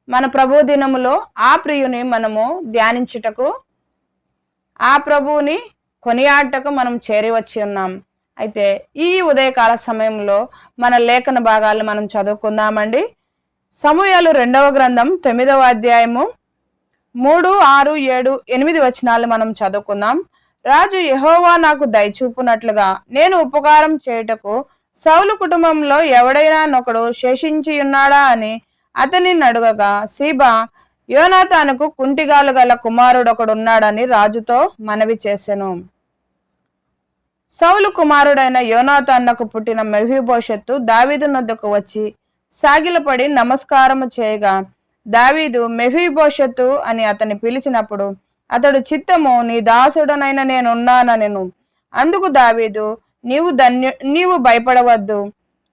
మన ప్రభు దినములో ఆ ప్రియుని మనము ధ్యానించుటకు, ఆ ప్రభువుని కొనియాడటకు మనం చేరి వచ్చి ఉన్నాం. అయితే ఈ ఉదయకాల సమయంలో మన లేఖన భాగాలు మనం చదువుకుందామండి. సమూయేలు 2వ గ్రంథం 9వ అధ్యాయము 3, 6, 7, 8 వచనాలు మనం చదువుకుందాం. రాజు యెహోవా నాకు దయచూపునట్లుగా నేను ఉపకారం చేయుటకు సౌలు కుటుంబంలో ఎవడైనా నొకడు శేషించి ఉన్నాడా అని అతని అడుగగా, సీబా యోనాతానుకు కుంటిగాలు గల కుమారుడొకడున్నాడని రాజుతో మనవి చేసెను. సౌలు కుమారుడైన యోనాతానుకు పుట్టిన మెఫీబోషెతు దావీదు నొద్దకు వచ్చి సాగిలపడి నమస్కారము చేయగా, దావీదు మెఫీబోషెతు అని అతన్ని పిలిచినప్పుడు అతడు, చిత్తము నీ దాసుడనైన నేనున్నానెను. అందుకు దావీదు, నీవు భయపడవద్దు.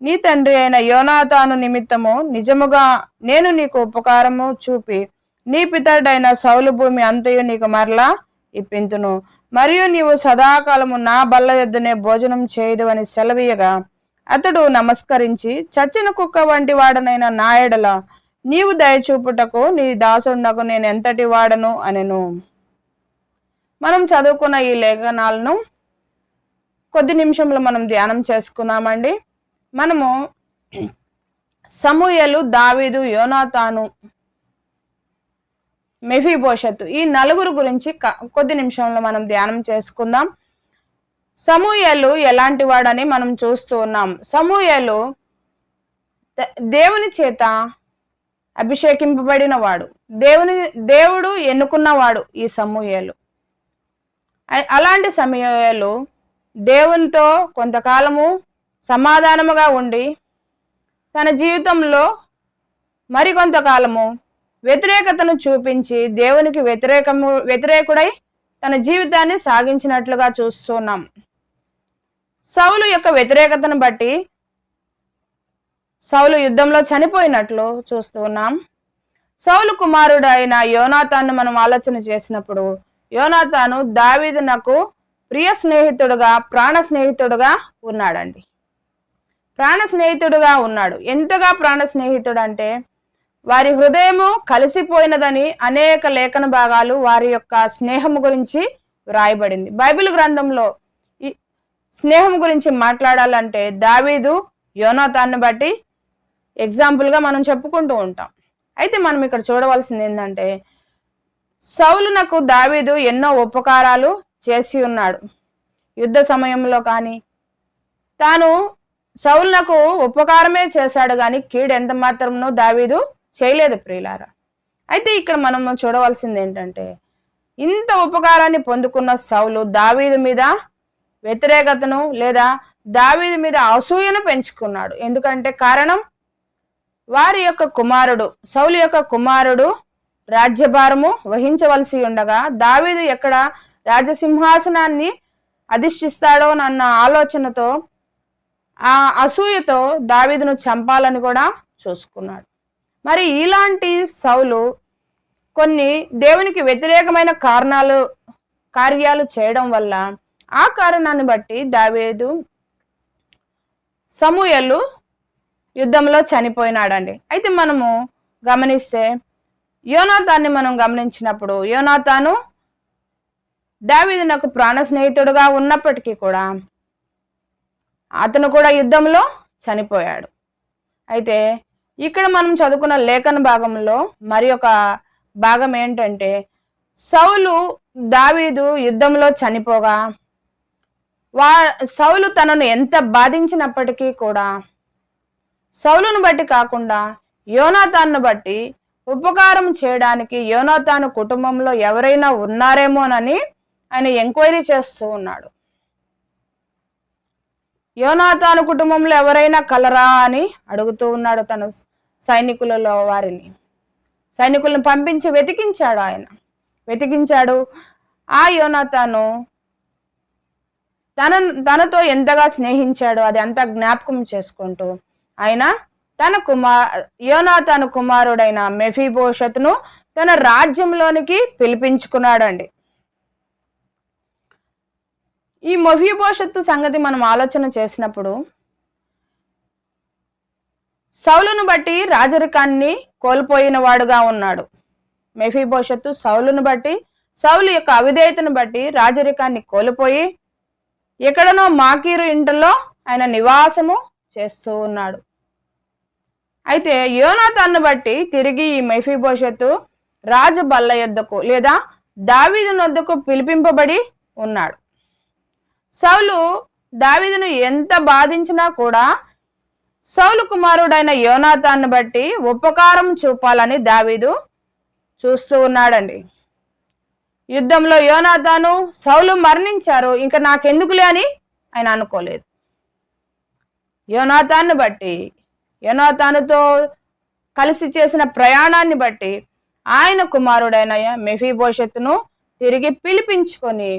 నీ తండ్రి అయిన యోనాతాను నిమిత్తము నిజముగా నేను నీకు ఉపకారము చూపి నీ పితరుడైన సౌలు భూమి అంతయు నీకు మరలా ఇప్పింతును. మరియు నీవు సదాకాలము నా బల్ల యొద్దనే భోజనం చేయదు అని సెలవీయగా, అతడు నమస్కరించి, చచ్చిన కుక్క వంటి వాడనైన నా ఎడల నీవు దయచూపుటకు నీ దాసుడునకు నేను ఎంతటి వాడను అనెను. మనం చదువుకున్న ఈ లేఖనాలను కొద్ది నిమిషంలో మనం ధ్యానం చేసుకుందామండి. మనము సమూయేలు, దావీదు, యోనాతాను, మెఫీబోషెతు ఈ నలుగురు గురించి కొద్ది నిమిషంలో మనం ధ్యానం చేసుకుందాం. సమూయేలు ఎలాంటి వాడని మనం చూస్తూ ఉన్నాం. సమూయేలు దేవుని చేత అభిషేకింపబడిన వాడు, దేవుడు ఎన్నుకున్నవాడు ఈ సమూయేలు. అలాంటి సమూయేలు దేవునితో కొంతకాలము సమాధానముగా ఉండి తన జీవితంలో మరికొంతకాలము వ్యతిరేకతను చూపించి దేవునికి వ్యతిరేకుడై తన జీవితాన్ని సాగించినట్లుగా చూస్తున్నాం. సౌలు యొక్క వ్యతిరేకతను బట్టి సౌలు యుద్ధంలో చనిపోయినట్లు చూస్తూ ఉన్నాం. సౌలు కుమారుడు అయిన యోనాతాను మనం ఆలోచన చేసినప్పుడు, యోనాతాను దావీదునకు ప్రియ స్నేహితుడుగా, ప్రాణ స్నేహితుడుగా ఉన్నాడండి. ప్రాణ స్నేహితుడుగా ఉన్నాడు. ఎంతగా ప్రాణ స్నేహితుడు అంటే వారి హృదయము కలిసిపోయినదని అనేక లేఖన భాగాలు వారి యొక్క స్నేహము గురించి వ్రాయబడింది. బైబిల్ గ్రంథంలో ఈ స్నేహం గురించి మాట్లాడాలంటే దావీదు యోనాతాన్ని బట్టి ఎగ్జాంపుల్గా మనం చెప్పుకుంటూ ఉంటాం. అయితే మనం ఇక్కడ చూడవలసింది ఏంటంటే, సౌలునకు దావీదు ఎన్నో ఉపకారాలు చేసి ఉన్నాడు. యుద్ధ సమయంలో కానీ తాను సౌలునకు ఉపకారమే చేశాడు కానీ కీడు ఎంత మాత్రమో దావీదు చేయలేదు ప్రియులారా. అయితే ఇక్కడ మనం చూడవలసింది ఏంటంటే, ఇంత ఉపకారాన్ని పొందుకున్న సౌలు దావీదు మీద వ్యతిరేకతను లేదా దావీదు మీద అసూయను పెంచుకున్నాడు. ఎందుకంటే కారణం, వారి యొక్క కుమారుడు, సౌలు యొక్క కుమారుడు రాజ్యభారము వహించవలసి ఉండగా దావీదు ఎక్కడ రాజసింహాసనాన్ని అధిష్ఠిస్తాడో అన్న ఆలోచనతో, ఆ అసూయతో దావీదును చంపాలని కూడా చూసుకున్నాడు. మరి ఇలాంటి సౌలు కొన్ని దేవునికి వ్యతిరేకమైన కార్యాలు చేయడం వల్ల ఆ కారణాన్ని బట్టి దావీదు సమూయేలు యుద్ధంలో చనిపోయినాడండి. అయితే మనము గమనిస్తే యోనాతాన్ని మనం గమనించినప్పుడు, యోనాతాను దావీదునకు ప్రాణ స్నేహితుడుగా ఉన్నప్పటికీ కూడా అతను కూడా యుద్ధంలో చనిపోయాడు. అయితే ఇక్కడ మనం చదువుకున్న లేఖన భాగంలో మరి ఒక భాగం ఏంటంటే, సౌలు దావీదు యుద్ధంలో చనిపోగా సౌలు తనను ఎంత బాధించినప్పటికీ కూడా సౌలును బట్టి కాకుండా యోనాతాన్ను బట్టి ఉపకారం చేయడానికి యోనాతాను కుటుంబంలో ఎవరైనా ఉన్నారేమోనని ఆయన ఎంక్వైరీ చేస్తూ ఉన్నాడు. యోనాతాను కుటుంబంలో ఎవరైనా కలరా అని అడుగుతూ ఉన్నాడు. తన సైనికులను పంపించి వెతికించాడు. ఆ యోనాతాను తనతో ఎంతగా స్నేహించాడు అది అంతా జ్ఞాపకం చేసుకుంటూ ఆయన యోనాతాను కుమారుడైన మెఫీబోషెతును తన రాజ్యంలోనికి పిలిపించుకున్నాడండి. ఈ మెఫీబోషెతు సంగతి మనం ఆలోచన చేసినప్పుడు, సౌలును బట్టి రాజరికాన్ని కోల్పోయిన వాడుగా ఉన్నాడు. మెఫీబోషెతు సౌలును బట్టి, సౌలు యొక్క అవిధేయతను బట్టి రాజరికాన్ని కోల్పోయి ఎక్కడనో మాకీరు ఇంటిలో ఆయన నివాసము చేస్తూ ఉన్నాడు. అయితే యోనాతాను బట్టి తిరిగి ఈ మెఫీబోషెతు రాజు బల్ల యొద్దకు లేదా దావీదు నొద్దకు పిలిపింపబడి ఉన్నాడు. సౌలు దావీదును ఎంత బాధించినా కూడా సౌలు కుమారుడైన యోనాతాను బట్టి ఉపకారం చూపాలని దావీదు చూస్తూ ఉన్నాడండి. యుద్ధంలో యోనాతాను సౌలు మరణించారు, ఇంకా నాకెందుకులే అని ఆయన అనుకోలేదు. యోనాతాను బట్టి, యోనాతానుతో కలిసి చేసిన ప్రయాణాన్ని బట్టి ఆయన కుమారుడైన మెఫీబోషెతును తిరిగి పిలిపించుకొని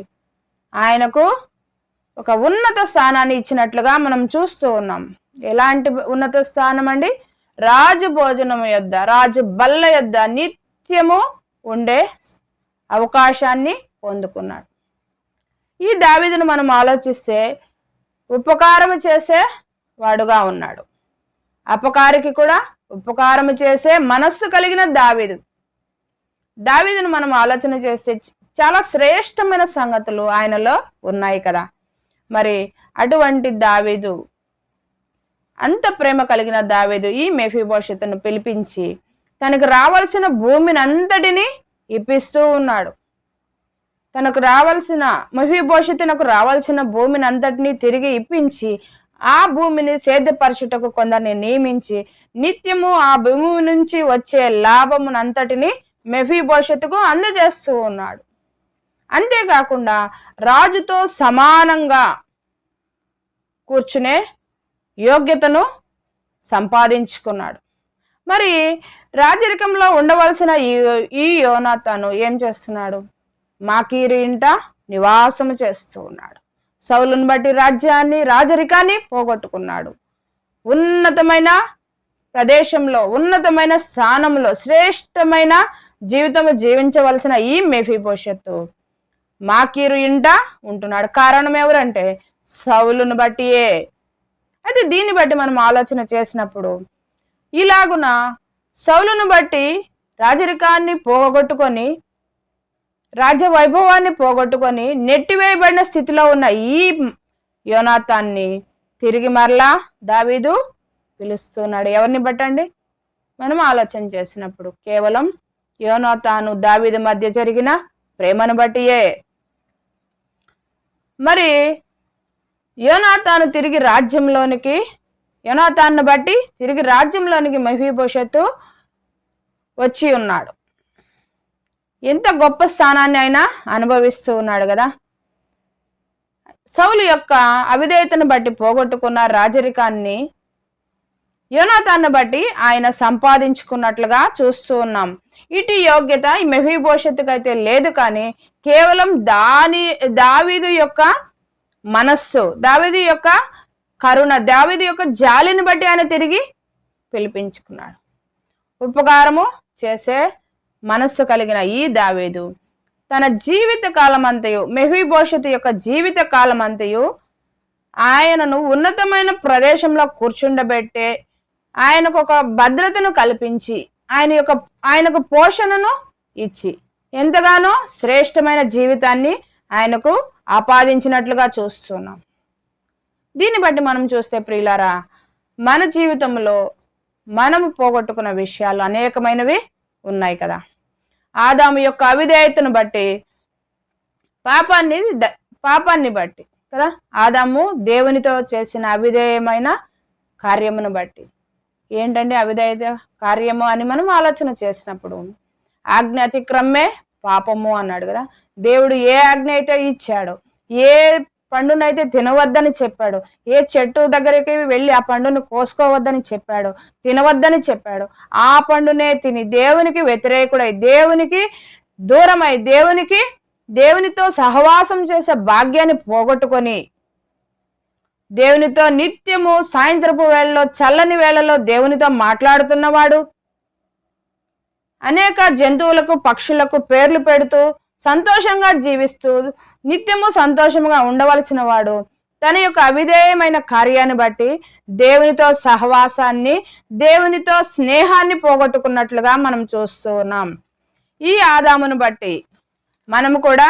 ఆయనకు ఒక ఉన్నత స్థానాన్ని ఇచ్చినట్లుగా మనం చూస్తూ ఉన్నాం. ఎలాంటి ఉన్నత స్థానం అండి? రాజు భోజనం యొద్ద, రాజు బల్ల యొద్ద నిత్యము ఉండే అవకాశాన్ని పొందుకున్నాడు. ఈ దావీదును మనం ఆలోచిస్తే ఉపకారం చేసే వాడుగా ఉన్నాడు, అపకారికి కూడా ఉపకారం చేసే మనస్సు కలిగిన దావీదును మనం ఆలోచన చేస్తే చాలా శ్రేష్టమైన సంగతులు ఆయనలో ఉన్నాయి కదా. మరి అటువంటి దావీదు, అంత ప్రేమ కలిగిన దావీదు ఈ మెఫీబోషెతును పిలిపించి తనకు రావాల్సిన భూమిని అంతటిని ఇప్పిస్తూ ఉన్నాడు. మెఫీబోషెతునకు రావాల్సిన భూమిని అంతటిని తిరిగి ఇప్పించి ఆ భూమిని సేద్యపరచుటకు కొందరిని నియమించి నిత్యము ఆ భూమి నుంచి వచ్చే లాభమునంతటిని మెఫీబోషెతుకు అందజేస్తూ ఉన్నాడు. అంతేకాకుండా రాజుతో సమానంగా కూర్చునే యోగ్యతను సంపాదించుకున్నాడు. మరి రాజరికంలో ఉండవలసిన ఈ యోనాతాను ఏం చేస్తున్నాడు? మాకీరు ఇంట నివాసము చేస్తూ ఉన్నాడు. సౌలును బట్టి రాజరికాన్ని పోగొట్టుకున్నాడు. ఉన్నతమైన ప్రదేశంలో, ఉన్నతమైన స్థానంలో శ్రేష్టమైన జీవితము జీవించవలసిన ఈ మెఫీబోషెతు మాకీరు ఇంట ఉంటున్నాడు. కారణం ఎవరంటే సౌలును బట్టియే. అయితే దీన్ని బట్టి మనం ఆలోచన చేసినప్పుడు ఇలాగున సౌలును బట్టి రాజరికాన్ని పోగొట్టుకొని, రాజవైభవాన్ని పోగొట్టుకొని నెట్టివేయబడిన స్థితిలో ఉన్న ఈ యోనాతాన్ని తిరిగి మరలా దావీదు పిలుస్తున్నాడు. ఎవరిని బట్టండి? మనం ఆలోచన చేసినప్పుడు కేవలం యోనాతాను దావీదు మధ్య జరిగిన ప్రేమను బట్టియే. మరి యోనాతాను బట్టి తిరిగి రాజ్యంలోనికి మెఫీబోషెతు వచ్చి ఉన్నాడు. ఎంత గొప్ప స్థానాన్ని ఆయన అనుభవిస్తూ ఉన్నాడు కదా. సౌలు యొక్క అవిధేయతను బట్టి పోగొట్టుకున్న రాజరికాన్ని యోనాతాను బట్టి ఆయన సంపాదించుకున్నట్లుగా చూస్తూ ఉన్నాం. ఇటు యోగ్యత ఈ మెఫీబోషెతుకు అయితే లేదు, కానీ కేవలం దావీదు యొక్క మనస్సు, దావీదు యొక్క కరుణ, దావీదు యొక్క జాలిని బట్టి ఆయన తిరిగి పిలిపించుకున్నాడు. ఉపకారము చేసే మనస్సు కలిగిన ఈ దావీదు తన జీవిత కాలమంతయు, మెఫీబోషెతు యొక్క జీవిత కాలమంతయు ఆయనను ఉన్నతమైన ప్రదేశంలో కూర్చుండబెట్టే, ఆయనకు ఒక భద్రతను కల్పించి, ఆయనకు పోషణను ఇచ్చి ఎంతగానో శ్రేష్టమైన జీవితాన్ని ఆయనకు ఆపాదించినట్లుగా చూస్తున్నాం. దీన్ని బట్టి మనం చూస్తే ప్రియులారా, మన జీవితంలో మనము పోగొట్టుకున్న విషయాలు అనేకమైనవి ఉన్నాయి కదా. ఆదాము యొక్క అవిధేయతను బట్టి, పాపాన్ని బట్టి కదా, ఆదాము దేవునితో చేసిన అవిధేయమైన కార్యమును బట్టి. ఏంటంటే అవిధేయత కార్యము అని మనం ఆలోచన చేసినప్పుడు ఆజ్ఞ అతిక్రమే పాపము అన్నాడు కదా. దేవుడు ఏ ఆజ్ఞ అయితే ఇచ్చాడో, ఏ పండునైతే తినవద్దని చెప్పాడు, ఏ చెట్టు దగ్గరికి వెళ్ళి ఆ పండును కోసుకోవద్దని చెప్పాడు, తినవద్దని చెప్పాడు, ఆ పండునే తిని దేవునికి వ్యతిరేకుడై, దేవునికి దూరమై, దేవునితో సహవాసం చేసే భాగ్యాన్ని పోగొట్టుకొని, దేవునితో నిత్యము సాయంత్రపు వేళలో, చల్లని వేళలో దేవునితో మాట్లాడుతున్నవాడు, అనేక జంతువులకు పక్షులకు పేర్లు పెడుతూ సంతోషంగా జీవిస్తూ నిత్యము సంతోషంగా ఉండవలసిన వాడు తన యొక్క అవిధేయమైన కార్యాన్ని బట్టి దేవునితో సహవాసాన్ని, దేవునితో స్నేహాన్ని పోగొట్టుకున్నట్లుగా మనం చూస్తూ ఉన్నాం. ఈ ఆదామును బట్టి మనము కూడా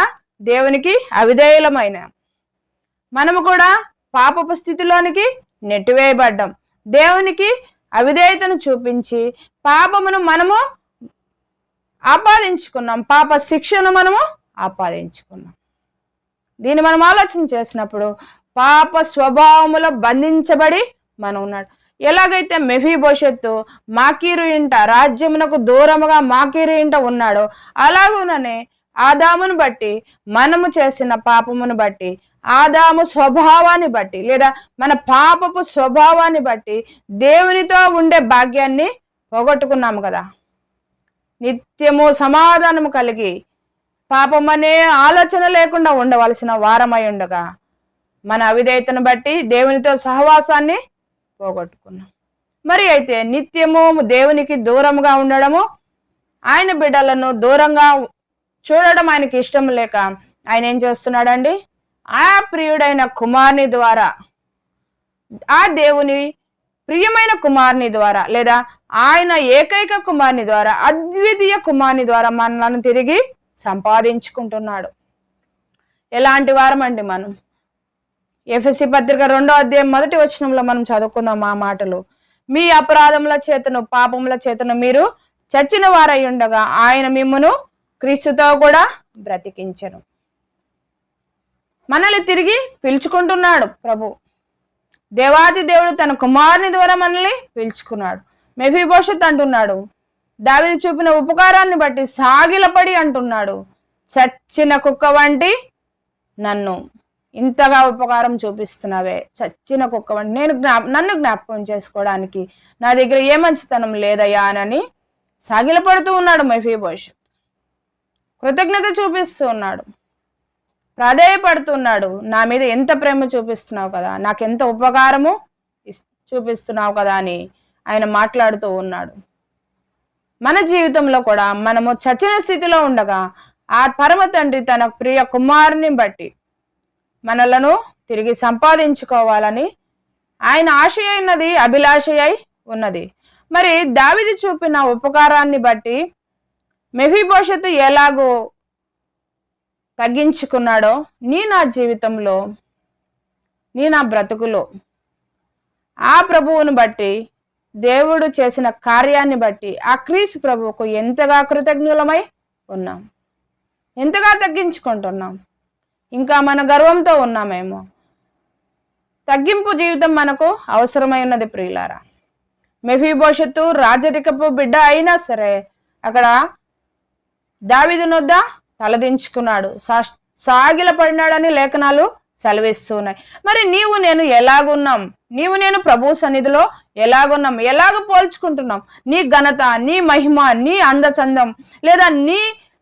దేవునికి అవిధేయులమైన, మనము కూడా పాపపు స్థితిలోనికి నెట్టివేయబడ్డాం. దేవునికి అవిధేయతను చూపించి పాపమును మనము ఆపాదించుకున్నాం, పాప శిక్షను మనము ఆపాదించుకున్నాం. దీన్ని మనం ఆలోచన చేసినప్పుడు పాప స్వభావములో బంధించబడి మనం ఉన్నాడు. ఎలాగైతే మెఫీబోషెత్తు మాకీరు ఇంట, రాజ్యమునకు దూరముగా మాకీరు ఇంట ఉన్నాడో, అలాగుననే ఆదామును బట్టి, మనము చేసిన పాపమును బట్టి, ఆదాము స్వభావాన్ని బట్టి, లేదా మన పాపపు స్వభావాన్ని బట్టి దేవునితో ఉండే భాగ్యాన్ని పోగొట్టుకున్నాము కదా. నిత్యము సమాధానము కలిగి పాపం అనే ఆలోచన లేకుండా ఉండవలసిన వారమై ఉండగా మన అవిధేయతను బట్టి దేవునితో సహవాసాన్ని పోగొట్టుకున్నాం. మరి అయితే నిత్యము దేవునికి దూరంగా ఉండడము, ఆయన బిడ్డలను దూరంగా చూడడం ఆయనకి ఇష్టం లేక ఆయన ఏం చేస్తున్నాడండి? ఆ ప్రియుడైన కుమారుని ద్వారా, ఆ దేవుని ప్రియమైన కుమారుని ద్వారా, లేదా ఆయన ఏకైక కుమారుని ద్వారా, అద్వితీయ కుమారుని ద్వారా మనలను తిరిగి సంపాదించుకుంటున్నాడు. ఎలాంటి వారమండి మనం? ఎఫెసీ పత్రిక 2వ అధ్యాయం 1వ వచనంలో మనం చదువుకుందాం ఆ మాటలు. మీ అపరాధముల చేతను, పాపముల చేతను మీరు చచ్చిన వారై ఉండగా ఆయన మిమ్మును క్రీస్తుతో కూడా బ్రతికించెను. మనల్ని తిరిగి పిలుచుకుంటున్నాడు ప్రభు. దేవాది దేవుడు తన కుమారుని ద్వారా మనల్ని పిలుచుకున్నాడు. మెఫీబోషెత్ అంటున్నాడు, దావీదు చూపిన ఉపకారాన్ని బట్టి సాగిలపడి అంటున్నాడు, చచ్చిన కుక్క వంటి నన్ను ఇంతగా ఉపకారం చూపిస్తున్నావే, చచ్చిన కుక్క వంటి నన్ను జ్ఞాపకం చేసుకోవడానికి నా దగ్గర ఏ మంచితనం లేదయ్యా అని సాగిలపడుతూ ఉన్నాడు మెఫీబోషెత్. కృతజ్ఞత చూపిస్తూ ఉన్నాడు, ప్రాధేయపడుతున్నాడు. నా మీద ఎంత ప్రేమ చూపిస్తున్నావు కదా, నాకెంత ఉపకారము చూపిస్తున్నావు కదా అని ఆయన మాట్లాడుతూ ఉన్నాడు. మన జీవితంలో కూడా మనము చచ్చిన స్థితిలో ఉండగా ఆ పరమ తండ్రి తన ప్రియ కుమారుని బట్టి మనలను తిరిగి సంపాదించుకోవాలని ఆయన ఆశయ ఉన్నది, అభిలాషయ ఉన్నది. మరి దావీదు చూపిన ఉపకారాన్ని బట్టి మెఫీబోషెతు ఎలాగో తగ్గించుకున్నాడో, నా జీవితంలో, నా బ్రతుకులో ఆ ప్రభువును బట్టి, దేవుడు చేసిన కార్యాన్ని బట్టి ఆ క్రీస్తు ప్రభువుకు ఎంతగా కృతజ్ఞులమై ఉన్నాం, ఎంతగా తగ్గించుకుంటున్నాం. ఇంకా మన గర్వంతో ఉన్నామేమో. తగ్గింపు జీవితం మనకు అవసరమై ఉన్నది ప్రియులారా. మెఫీబోషెతు రాజరికపు బిడ్డ అయినా సరే అక్కడ దావీదు నొద్ద తలదించుకున్నాడు, సాగిల పడినాడని లేఖనాలు సెలవిస్తున్నాయి. మరి నీవు నేను ఎలాగున్నాం? నీవు నేను ప్రభు సన్నిధిలో ఎలాగున్నాం? ఎలాగ పోల్చుకుంటున్నాం? నీ ఘనత, నీ మహిమ, నీ అందచందం, లేదా నీ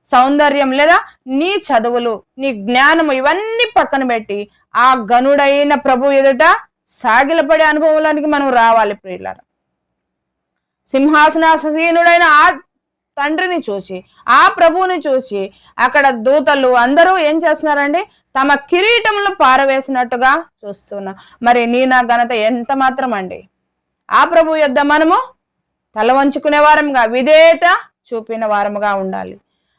సౌందర్యం, లేదా నీ చదువులు, నీ జ్ఞానము, ఇవన్నీ పక్కన పెట్టి ఆ గనుడైన ప్రభు ఎదుట సాగిలపడే అనుభవానికి మనం రావాలి ప్రియులారా. సింహాసనాసీనుడైన ఆ తండ్రిని చూసి, ఆ ప్రభువుని చూసి అక్కడ దూతలు అందరూ ఏం చేస్తున్నారండి? తమ కిరీటములు పారవేసినట్టుగా చూస్తున్నా. మరి నా ఘనత ఎంత మాత్రం అండి? ఆ ప్రభు యొద్ద మనము తల వంచుకునే వారముగా, విధేయత చూపిన వారముగా ఉండాలి.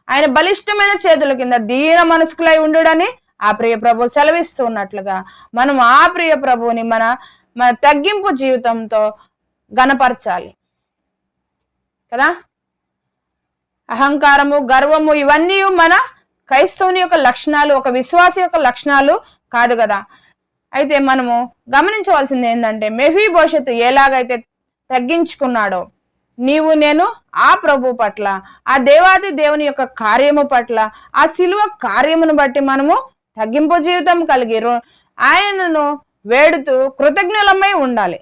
ఆయన బలిష్టమైన చేతుల కింద దీన మనస్కులై ఉండుడని ఆ ప్రియ ప్రభు సెలవిస్తూ ఉన్నట్లుగా మనం ఆ ప్రియ ప్రభువుని మన తగ్గింపు జీవితంతో గణపరచాలి కదా. అహంకారము, గర్వము, ఇవన్నీ మన క్రైస్తవుని యొక్క లక్షణాలు, ఒక విశ్వాసి యొక్క లక్షణాలు కాదు కదా. అయితే మనము గమనించవలసింది ఏంటంటే, మెఫీబోషెతు ఎలాగైతే తగ్గించుకున్నాడో, నీవు నేను ఆ ప్రభు పట్ల, ఆ దేవాది దేవుని యొక్క కార్యము పట్ల, ఆ శిలువ కార్యమును బట్టి మనము తగ్గింపు జీవితం కలిగి ఆయనను వేడుతూ కృతజ్ఞులమై ఉండాలి.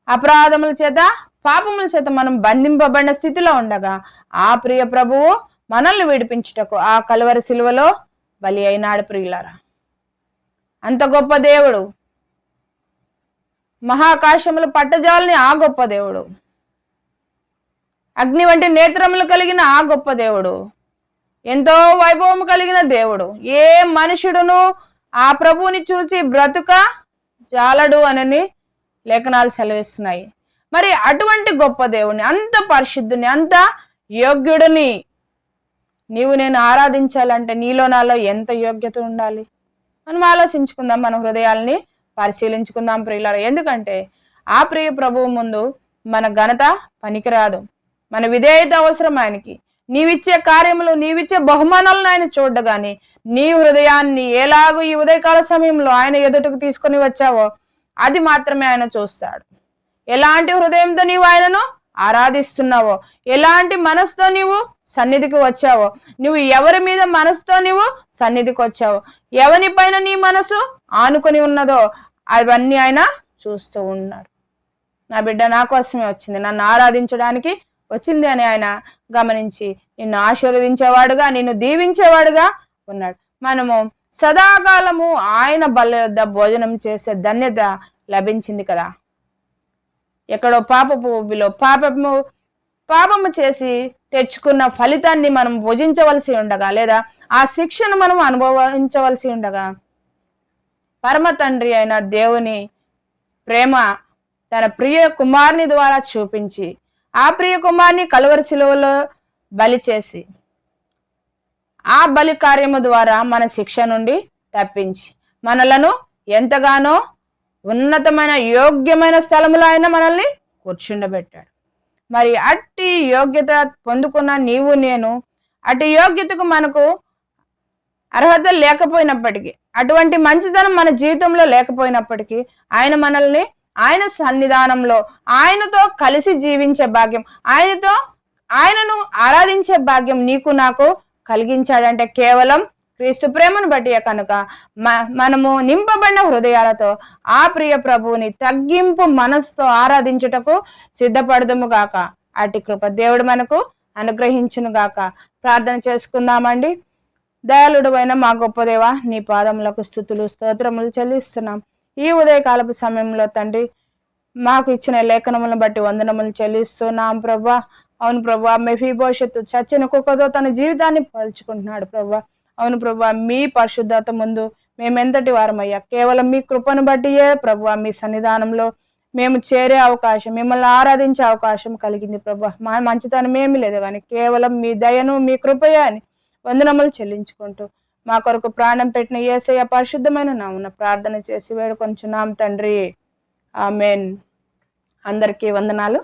అపరాధముల చేత, పాపముల చేత మనం బంధింపబడిన స్థితిలో ఉండగా ఆ ప్రియ ప్రభువు మనల్ని విడిపించుటకు ఆ కలువరి శిలువలో బలి అయినాడు ప్రియులారా. అంత గొప్ప దేవుడు, మహాకాశములు పట్టజాలని ఆ గొప్ప దేవుడు, అగ్ని వంటి నేత్రములు కలిగిన ఆ గొప్ప దేవుడు, ఎంతో వైభవము కలిగిన దేవుడు, ఏ మనుషుడును ఆ ప్రభువుని చూచి బ్రతుక జాలడు అని లేఖనాలు సెలవిస్తున్నాయి. మరి అటువంటి గొప్ప దేవుని, అంత పరిశుద్ధుని, అంత యోగ్యుడిని నీవు నేను ఆరాధించాలంటే నీలో నాలో ఎంత యోగ్యత ఉండాలి? మనం ఆలోచించుకుందాం, మన హృదయాల్ని పరిశీలించుకుందాం ప్రియులారా. ఎందుకంటే ఆ ప్రియ ప్రభువు ముందు మన ఘనత పనికిరాదు, మన విధేయత అవసరం ఆయనకి. నీవిచ్చే కార్యములు, నీవిచ్చే బహుమానాలను ఆయన చూడగాని నీ హృదయాన్ని ఎలాగూ ఈ ఉదయకాల సమయంలో ఆయన ఎదుటకు తీసుకొని వచ్చావో అది మాత్రమే ఆయన చూస్తాడు. ఎలాంటి హృదయంతో నీవు ఆయనను ఆరాధిస్తున్నావో, ఎలాంటి మనసుతో నీవు సన్నిధికి వచ్చావో, నువ్వు ఎవరి మీద మనసుతో నీవు సన్నిధికి వచ్చావో, ఎవరి పైన నీ మనసు ఆనుకొని ఉన్నదో అవన్నీ ఆయన చూస్తూ ఉన్నాడు. నా బిడ్డ నా కోసమే వచ్చింది, నన్ను ఆరాధించడానికి వచ్చింది అని ఆయన గమనించి నిన్ను ఆశీర్వదించేవాడుగా, నిన్ను దీవించేవాడుగా ఉన్నాడు. మనము సదాకాలము ఆయన బల్ల యొద్ద భోజనం చేసే ధన్యత లభించింది కదా. ఎక్కడో పాపపు ఊబిలో పాపము చేసి తెచ్చుకున్న ఫలితాన్ని మనం భుజించవలసి ఉండగా, లేదా ఆ శిక్షను మనం అనుభవించవలసి ఉండగా, పరమ తండ్రి అయిన దేవుని ప్రేమ తన ప్రియ కుమారుని ద్వారా చూపించి ఆ ప్రియ కుమారుని కలువరి శిలువలో బలి చేసి ఆ బలి కార్యము ద్వారా మన శిక్ష నుండి తప్పించి మనలను ఎంతగానో ఉన్నతమైన యోగ్యమైన స్థలములో ఆయన మనల్ని కూర్చుండబెట్టాడు. మరి అట్టి యోగ్యత పొందుకున్న నీవు నేను అటు యోగ్యతకు మనకు అర్హత లేకపోయినప్పటికీ, అటువంటి మంచితనం మన జీవితంలో లేకపోయినప్పటికీ ఆయన మనల్ని ఆయన సన్నిధానంలో ఆయనతో కలిసి జీవించే భాగ్యం, ఆయనను ఆరాధించే భాగ్యం నీకు నాకు కలిగించాడంటే కేవలం క్రీస్తు ప్రేమను బట్టి కనుక మనము నింపబడిన హృదయాలతో ఆ ప్రియ ప్రభువుని తగ్గింపు మనసుతో ఆరాధించుటకు సిద్ధపడదుము గాక. అటు కృప దేవుడు మనకు అనుగ్రహించును గాక. ప్రార్థన చేసుకుందామండి. దయాళుడు అయిన మా గొప్ప దేవ, నీ పాదములకు స్తుతులు స్తోత్రములు చెల్లిస్తున్నాం. ఈ ఉదయకాలపు సమయంలో తండ్రి మాకు ఇచ్చిన లేఖనములను బట్టి వందనములు చెల్లిస్తున్నాం ప్రభా. అవును ప్రభా, మెఫీబోషెతు చచ్చిన కుక్కతో తన జీవితాన్ని పోల్చుకుంటున్నాడు ప్రభా. అవును ప్రభా, మీ పరిశుద్ధత ముందు మేమెంతటి వారమయ్యా, కేవలం మీ కృపను బట్టియే ప్రభా మీ సన్నిధానంలో మేము చేరే అవకాశం, మిమ్మల్ని ఆరాధించే అవకాశం కలిగింది ప్రభా. మా మంచితనం ఏమీ లేదు కానీ కేవలం మీ దయను మీ కృపయే అని వందనములు చెల్లించుకుంటూ మా కొరకు ప్రాణం పెట్టిన యేసయ్య పరిశుద్ధమైన నామమున ప్రార్థన చేసి వేడుకొంచున్నాం తండ్రి. ఆమేన్. అందరికీ వందనాలు.